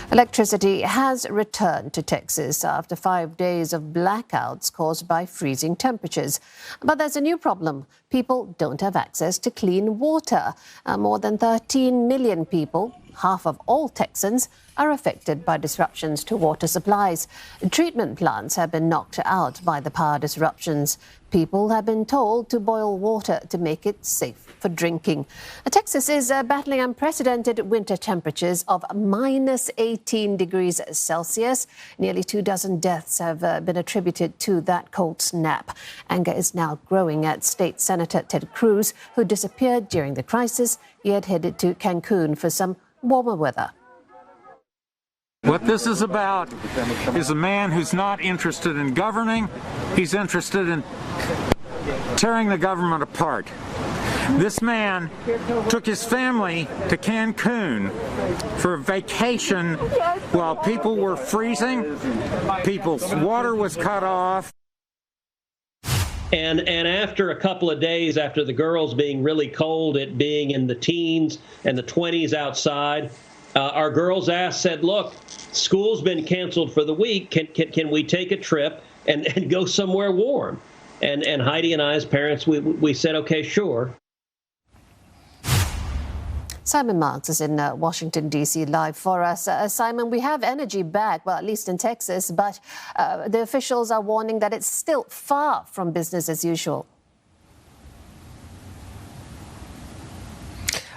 Electricity has returned to Texas after 5 days of blackouts caused by freezing temperatures. But there's a new problem. People don't have access to clean water. More than 13 million people, half of all Texans, are affected by disruptions to water supplies. Treatment plants have been knocked out by the power disruptions. People have been told to boil water to make it safe for drinking. Texas is battling unprecedented winter temperatures of minus 18 degrees Celsius. Nearly 24 deaths have been attributed to that cold snap. Anger is now growing at State Senator Ted Cruz, who disappeared during the crisis. He had headed to Cancun for some warmer weather. What this is about is a man who's not interested in governing. He's interested in tearing the government apart. This man took his family to Cancun for a vacation while people were freezing, people's water was cut off. And after a couple of days, after the girls being really cold, it being in the teens and the 20s outside, our girls said, look, school's been canceled for the week. Can we take a trip and go somewhere warm? And Heidi and I, as parents, we said, OK, sure. Simon Marks is in Washington, D.C. live for us. Simon, we have energy back, well, at least in Texas, but the officials are warning that it's still far from business as usual.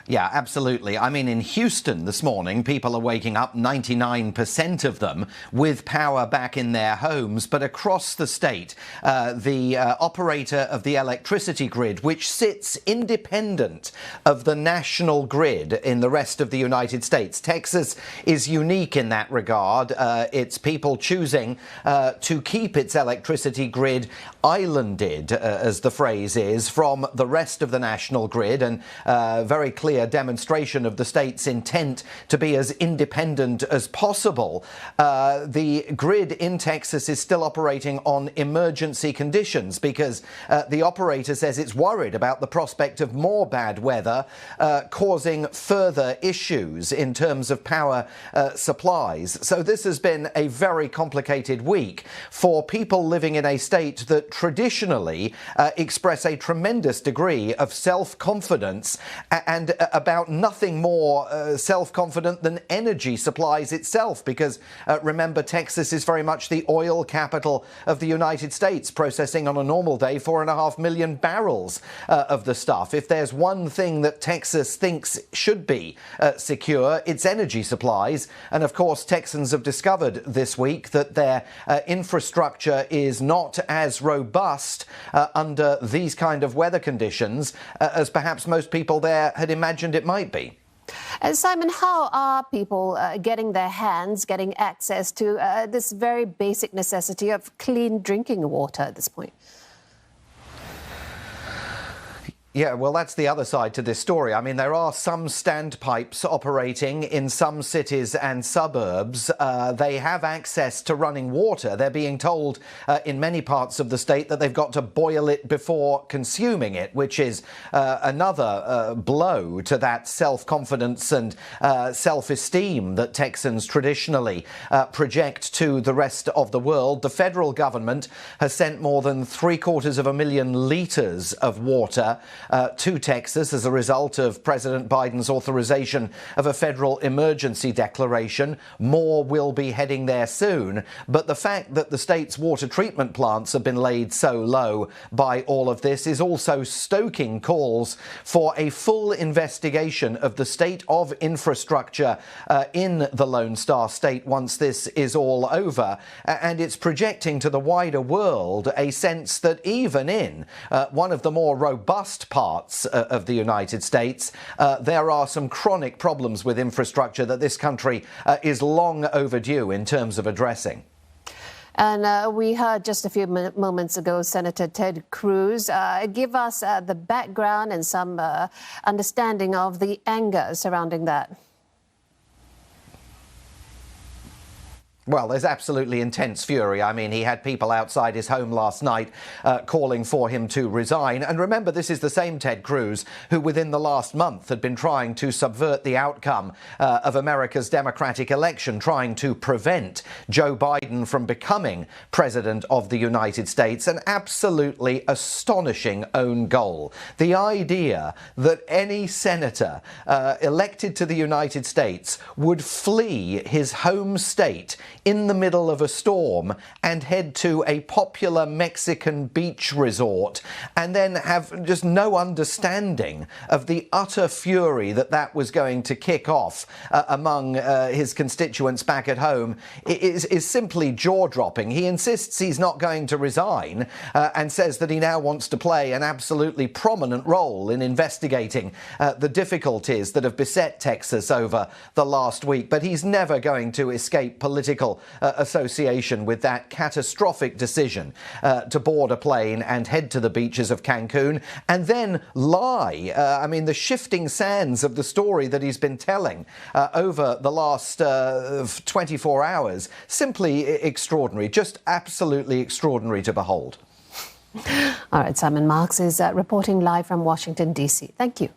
Yeah, absolutely. I mean, in Houston this morning, people are waking up, 99% of them, with power back in their homes. But across the state, the operator of the electricity grid, which sits independent of the national grid in the rest of the United States. Texas is unique in that regard. It's people choosing to keep its electricity grid islanded, as the phrase is, from the rest of the national grid, and very clear demonstration of the state's intent to be as independent as possible. The grid in Texas is still operating on emergency conditions because the operator says it's worried about the prospect of more bad weather causing further issues in terms of power supplies. So this has been a very complicated week for people living in a state that traditionally express a tremendous degree of self-confidence and about nothing more self-confident than energy supplies itself, because remember, Texas is very much the oil capital of the United States, processing on a normal day 4.5 million barrels of the stuff. If there's one thing that Texas thinks should be secure, it's energy supplies. And of course, Texans have discovered this week that their infrastructure is not as robust under these kind of weather conditions as perhaps most people there had imagined it might be. Simon, how are people getting access to this very basic necessity of clean drinking water at this point? Yeah, well, that's the other side to this story. I mean, there are some standpipes operating in some cities and suburbs. They have access to running water. They're being told in many parts of the state that they've got to boil it before consuming it, which is another blow to that self-confidence and self-esteem that Texans traditionally project to the rest of the world. The federal government has sent more than 750,000 litres of water to Texas as a result of President Biden's authorization of a federal emergency declaration. More will be heading there soon. But the fact that the state's water treatment plants have been laid so low by all of this is also stoking calls for a full investigation of the state of infrastructure in the Lone Star State once this is all over. And it's projecting to the wider world a sense that even in one of the more robust parts of the United States, there are some chronic problems with infrastructure that this country is long overdue in terms of addressing. And we heard just a few moments ago Senator Ted Cruz give us the background and some understanding of the anger surrounding that. Well, there's absolutely intense fury. I mean, he had people outside his home last night calling for him to resign. And remember, this is the same Ted Cruz who within the last month had been trying to subvert the outcome of America's democratic election, trying to prevent Joe Biden from becoming president of the United States. An absolutely astonishing own goal. The idea that any senator elected to the United States would flee his home state in the middle of a storm and head to a popular Mexican beach resort and then have just no understanding of the utter fury that that was going to kick off among his constituents back at home is simply jaw-dropping. He insists he's not going to resign and says that he now wants to play an absolutely prominent role in investigating the difficulties that have beset Texas over the last week. But he's never going to escape political association with that catastrophic decision to board a plane and head to the beaches of Cancun and then lie. I mean, the shifting sands of the story that he's been telling over the last 24 hours, simply extraordinary, just absolutely extraordinary to behold. All right, Simon Marks is reporting live from Washington, D.C. Thank you.